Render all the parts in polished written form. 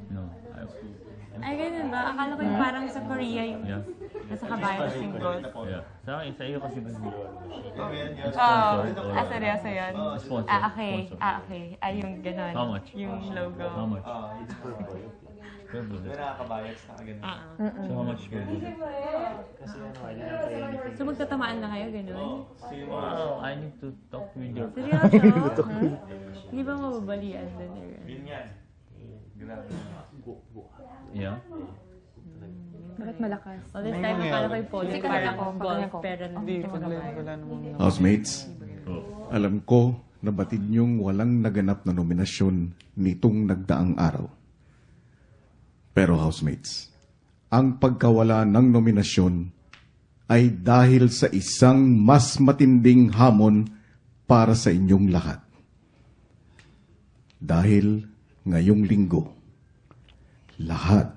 No. Ay, ganun ba? Akala ko yung parang sa Korea yung nasa kabayan kasi yung golf. Yeah. Sa akin, sa iyo kasi gusto. Seryoso yun? Sponsor. Okay. Ay, yung ganun. How much? Yung logo. How much? It's per boy. Per bullet. May nakakabayad sa ganun. So how much per bullet? Kasi ano, So, magtatamaan na kayo, ganun? Wow, I need to talk with your... Seryoso? Hindi ba mababalian dun? Yun yan. Grabe. Yeah? Bakit malakas? All this time, akala ko yung polo, parang golf, pero hindi mo Housemates, alam ko na batid niyong walang naganap na nominasyon nitong nagdaang araw. Pero housemates, ang pagkawala ng nominasyon ay dahil sa isang mas matinding hamon para sa inyong lahat. Dahil ngayong linggo, lahat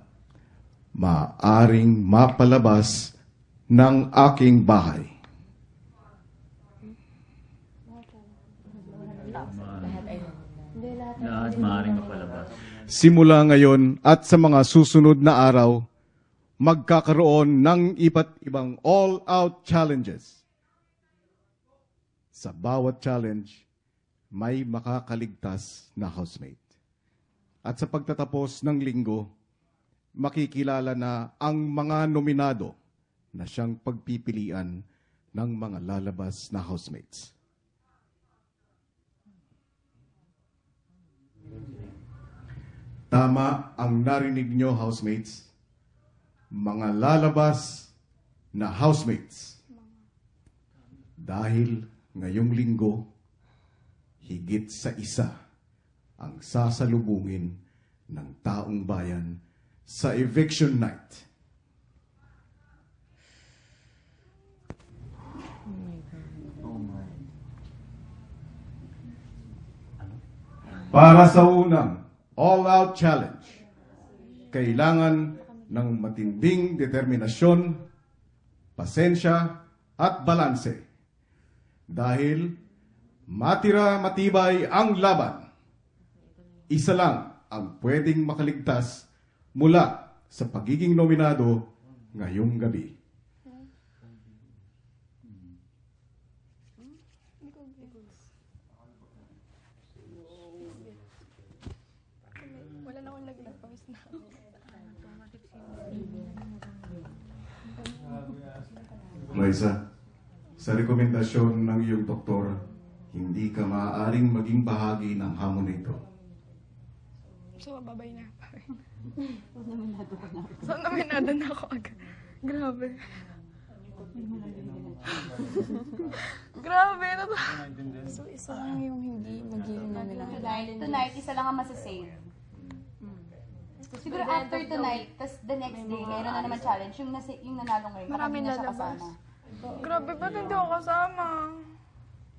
maaaring mapalabas ng aking bahay. Lahat maaaring mapalabas. Simula ngayon at sa mga susunod na araw, magkakaroon ng iba't ibang all-out challenges. Sa bawat challenge, may makakaligtas na housemate. At sa pagtatapos ng linggo, makikilala na ang mga nominado na siyang pagpipilian ng mga lalabas na housemates. Tama ang narinig nyo, housemates. Mga lalabas na housemates. Dahil ngayong linggo, higit sa isa ang sasalubungin ng taong bayan sa eviction night. Para sa unang all-out challenge, kailangan ng matinding determinasyon, pasensya at balanse. Dahil matibay ang laban. Isa lang ang pwedeng makaligtas mula sa pagiging nominado ngayong gabi. Wala na akong laglag. Pawis na. Liza, sa rekomendasyon ng iyong doktor, hindi ka maaaring maging bahagi ng hamon nito. So, mababay na. So, nominado na ako agad. Grabe. Grabe. So, isa lang yung hindi magiging nominado. Tonight, isa lang ang masasave. Siguro after tonight, tas the next day, mayroon na naman challenge. Yung nanalo ngayon, marami na siya kasama. Grabe, ba't hindi ako kasama?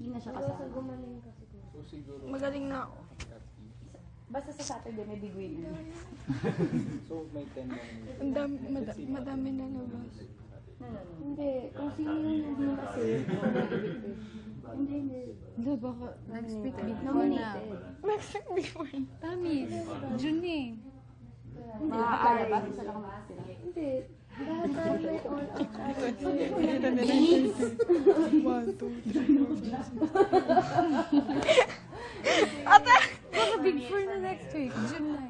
Hindi na siya kasama. Magaling na ako. Basta sa Saturday, may big winner. So, may 10 na. Madami na labas. Hindi, kung sino yung hindi kasi. Hindi. Hindi, baka next week before na. Nominated. Next week before na. Tamis, June eh. Hindi, lalabas. Isa lang ang sila. Hindi. Lahat tayo may all-out challenge. 1, 2, 3, 4. Ate! Baka big four na next week, June 9.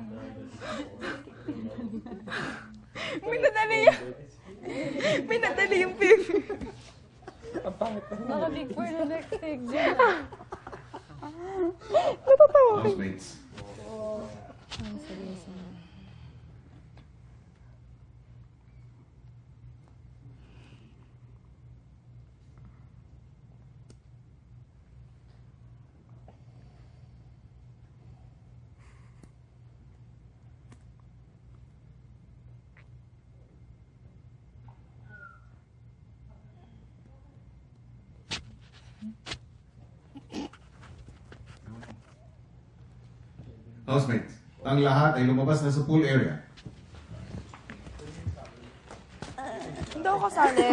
Minadali yung baby. Baka big four na next week, June 9. Natatawa ka. Housemates, Ang seryoso na. housemates, ang lahat ay lumabas na sa pool area. Hindi ako kasali.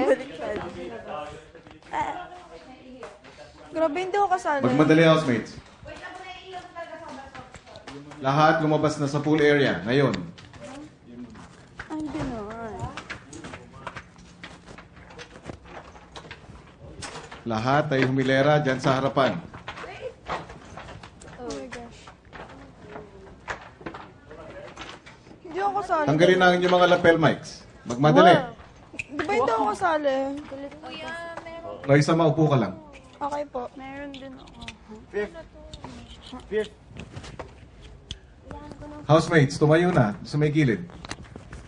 Grabe, hindi ako kasali. Magmadali, housemates. Lahat lumabas na sa pool area. Ngayon, Ang gano'n. lahat ay humilera dyan sa harapan. Oh my gosh. Hindi ako kasali. Tanggalin na ang inyong mga lapel mics. Magmadali. Di ba hindi ako kasali? Raisa, maupo ka lang. Okay po. Meron din ako. Housemates, tumayo na sa may gilid.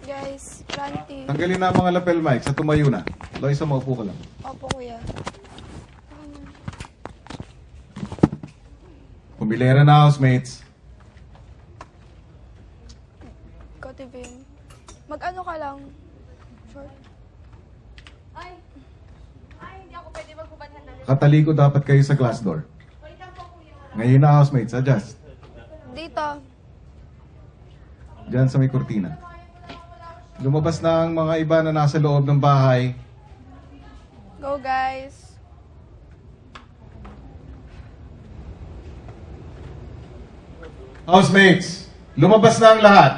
Guys, Ranty. Tanggalin na ang mga lapel mics at tumayo na. Loisa, maupo ka lang. Opo, kuya. Humilera na, housemates. Kotivin. Mag-ano ka lang? Short. Kataliko dapat kayo sa glass door. Ngayon na, housemates, adjust. Dito. Diyan sa may kurtina. Lumabas na ang mga iba na nasa loob ng bahay. Go, guys. Housemates, lumabas na ang lahat.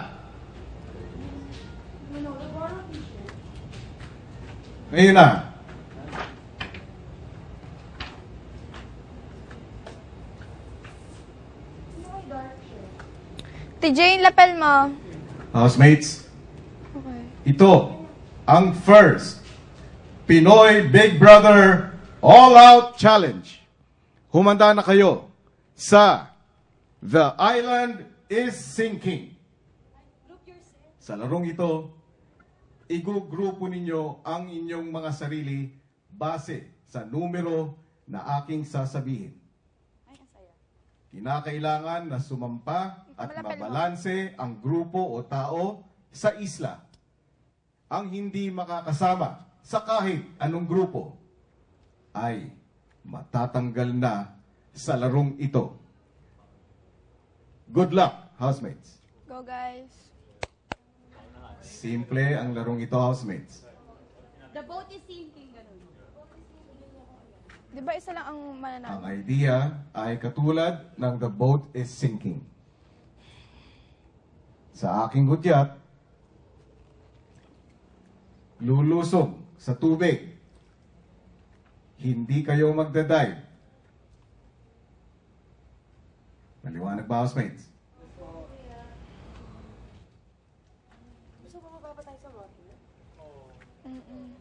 Ngayon na. Jane, lapel mo. Housemates, Okay. ito ang first Pinoy Big Brother All-Out Challenge. Humanda na kayo sa The Island is Sinking. Sa larong ito, igugrupo ninyo ang inyong mga sarili base sa numero na aking sasabihin. Kinakailangan na sumampa at mabalanse ang grupo o tao sa isla. Ang hindi makakasama sa kahit anong grupo ay matatanggal na sa larong ito. Good luck, housemates. Go, guys. Simple ang larong ito, housemates. The boat is sinking, ganun. Di ba isa lang ang Ang mananalo? idea ay katulad ng the boat is sinking. Sa aking hudyat, lulusog sa tubig. Hindi kayo magdadive. Maliwanag ba, housemates?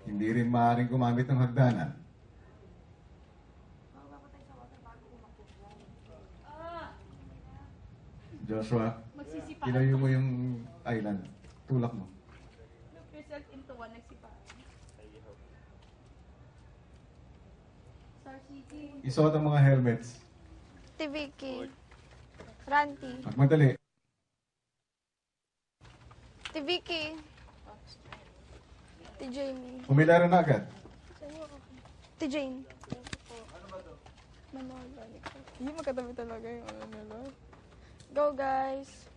Hindi rin maaaring gumamit ng hagdanan. Joshua, ilayo mo yung island. Tulak mo. Look yourself into one, nagsipa. Star City. Isuot ang mga helmets. Vicky. Ranty. Magmadali. Vicky. Jamie. Humilera na agad. Jane. Manolo. Hindi magkatabi talaga yung ano nila. Go, guys.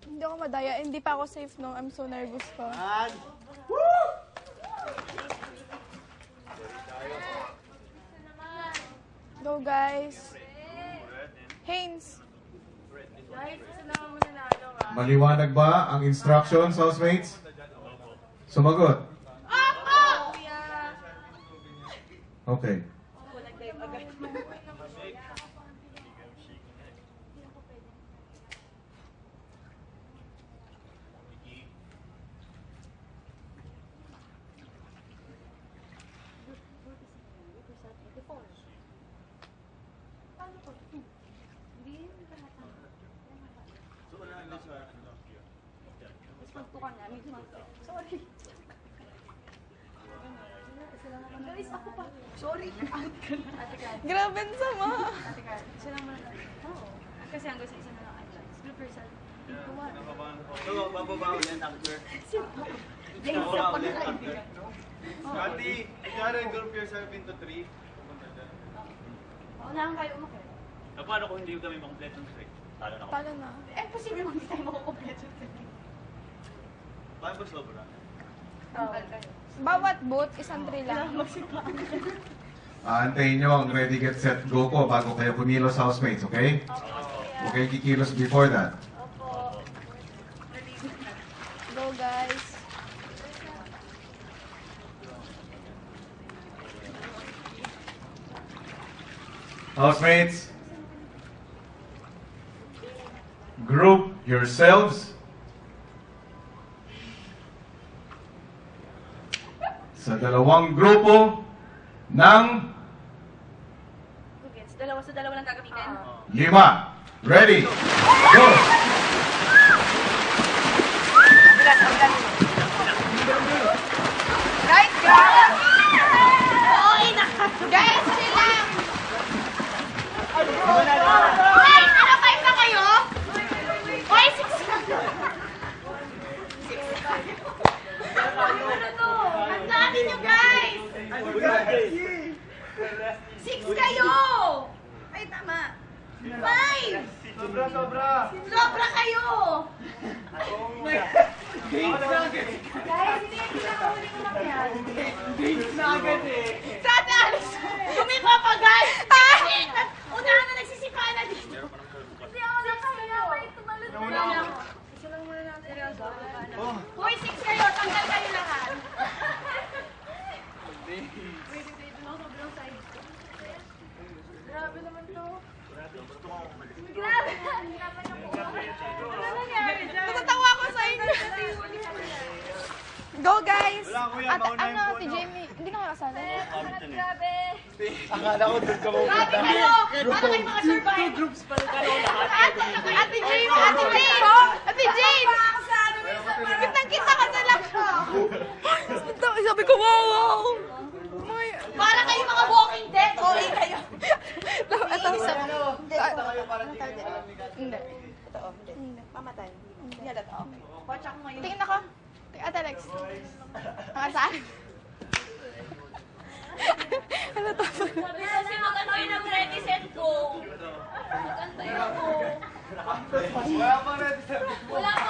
Hindi ako madaya. Hindi pa ako safe, no? I'm so nervous pa. Go, guys. Haynes. Maliwanag ba ang instructions, housemates? Sumagot. Okay. Sorry. Guys, ako pa. Sorry. Out ka na. Ate Kat. Grabe ang sama. Ate Kat. Isa lang muna. Oo. Kasi hanggang sa isa na lang ate. Group yourself into one. So, bababa ulit, actor. Yes, ako na kaibigan. Randy, kunyari, group yourself into 3. Unahan kayo umakit. Paano kung hindi kami makompleto ng trick? Talo na ako. Paano na? Eh, posible mo hindi tayo makukompleto. Paano ba slow ba? Tanggal kayo. Bawat boot, isang tray lang. Aantayin nyo ang ready, get, set, go ko bago kayo kumilos, housemates, okay? Okay, kikilos before that. Go, guys. Housemates, group yourselves sa dalawang grupo ng Dalawa sa dalawa lang gagamitin. 5. Ready? Go! Guys, grabe! Okay na! Guys, chill lang! Wait! Ano, 5 na kayo? Wait, 6 ka! Tandaan ninyo, guys! 6 kayo! Ay, tama. 5! Sobra kayo! Guys, hindi nakahuli ko lang yan. Sa ate Alice, gumipa pa, guys! Unahan na nagsisipa na dito. Hindi ako nakakaya pa ito malunod. Isa lang muna na, seryoso. Hoy, 6 kayo, tanggal kayo lahat. Grabe naman to. Grabe! Ano nangyari dyan? Natatawa ko sa inyo. Go, guys! At ano, si Jamie, hindi na kasali. Grabe! Akala ko doon ka mo. Grabe kayo! Paano kayo mga survive? Two groups pala kayo lahat. Ate Jane! Ate Jane! Ate Jane! Kitang-kita ka sa lahat. Sabi ko, wow! Para kayo mga walking dead. Okay kayo. Ito. Hindi. Hindi. Mamatay. Hindi halata. Okay. Watch ako ngayon. Tingin ako. Ate Alex. Mga saan? Ano to? Kasi mag-antay ng ready set ko. Mag-antay ako. Wala pang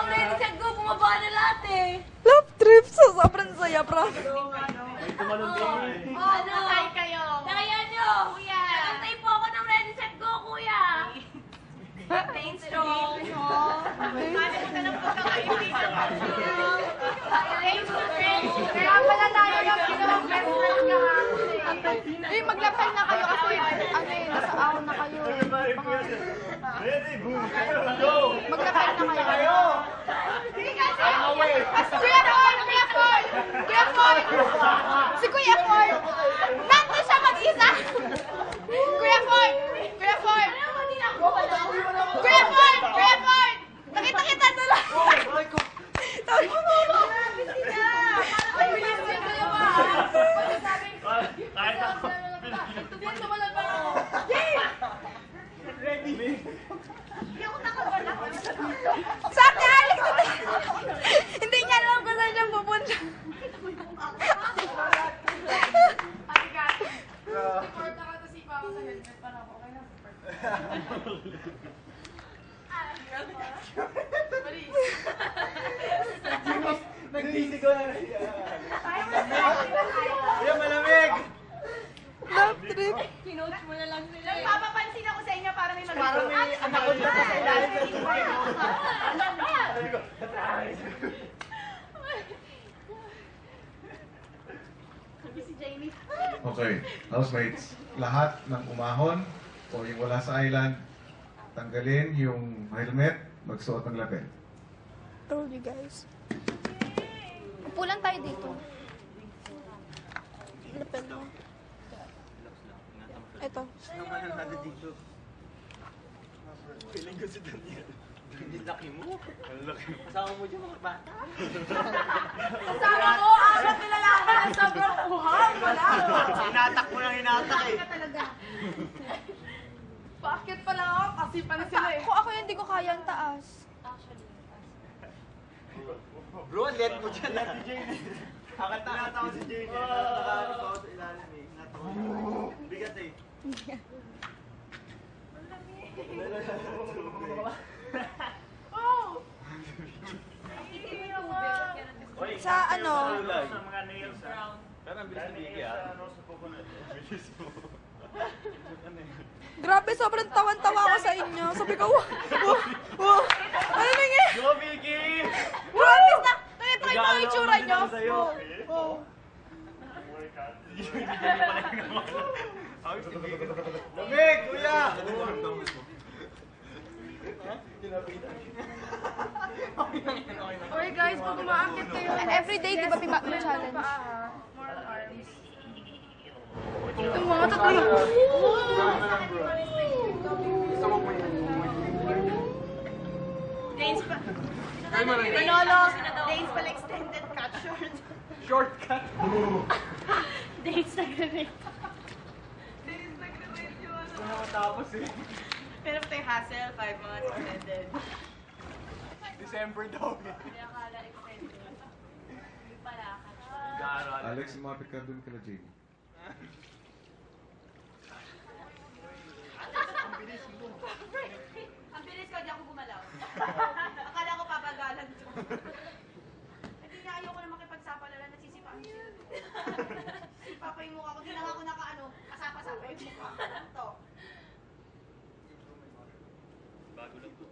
ready set ko. Bumaba na lahat eh. Love trip. Sobrang saya, bro. Ano? Matay kayo. Kaya nyo. Kuya. Nag-antay po ako ng ready set ko, kuya. Stay strong. Kalimutan ng pagkakaibigan. Stay strong. Kaya pala tayo yung ginawang best friend kahapon eh. Maglapay na kayo kasi ano eh, nasa ahon na kayo. Maglapay na kayo. Kuya Paul! Kuya Paul! Kuya Paul! Si Kuya Paul! Nandun siya mag-isa! Kuya Paul! Kuya Paul! Kuya Paul! Kuya Paul! Nakita-kita na lang! Sabi mo mo! Ay, bilis niya kayo ba? Kahit ako. Tubiyan sa walang ba ako? Ready? Hindi ako nakawala. Sa ate Alex! Hindi niya alam kung saan siya pupunta. Support ako to sipa ako sa helmet para ako. Okay na, support. Nagsisigaw na rin. Ayan, malamig! Love trip. Kinoach mo na lang sila. Nagpapapansin ako sa inyo para may mag- Parang may anak ko dyan sa ilalim. Si Jamie. Okay, housemates, lahat ng umahon o yung wala sa island, tanggalin yung helmet, magsuot ng lapel. Told you guys. Upulan tayo dito. Lapel mo. Ito. Feeling ko si Daniel. Ang laki mo. Ang laki mo. Kasama mo dyan mga bata. Kasama ko, apat nila lang na sobrang uhang. Wala. Hinatak mo lang hinatak eh. Bakit pala ako? Kasi pala sila eh. Kung ako yun, hindi ko kaya ang taas. Bro, let mo dyan. Let si Jane. Nakata ko si Jane. Nakata ko sa ilalim eh. Hinatak ko. Bigat eh. Sa ano? Sa mga nails. Pero ang bilis na bigay ah. Grabe, sobrang tawan-tawa ako sa inyo. Sabi ko, wow. Ano nangyay? Go, Vicky! Promise na, try mo ang itsura nyo. Lamig, kuya! Okay guys, pag umaakit kayo. And everyday, di ba, may challenge? Moral arms. Yung mga tatlo. Danes pa. Manolo, days pala extended cut short. Shortcut. Danes nag-rate. Ito na matapos eh. Pero ito yung hassle, 5 months extended. December daw eh. Hindi akala extended. Hindi pala. Alex, lumapit ka dun kala Jamie. Ang bilis ko, di ako gumalaw. Akala ko papagalan to. Hindi nga ayoko na makipagsapalaran, nasisipaan siya. Sipa pa yung mukha ko, di na nga ako nakaano, kasapa-sapa yung mukha. Ano to? Bago lang to.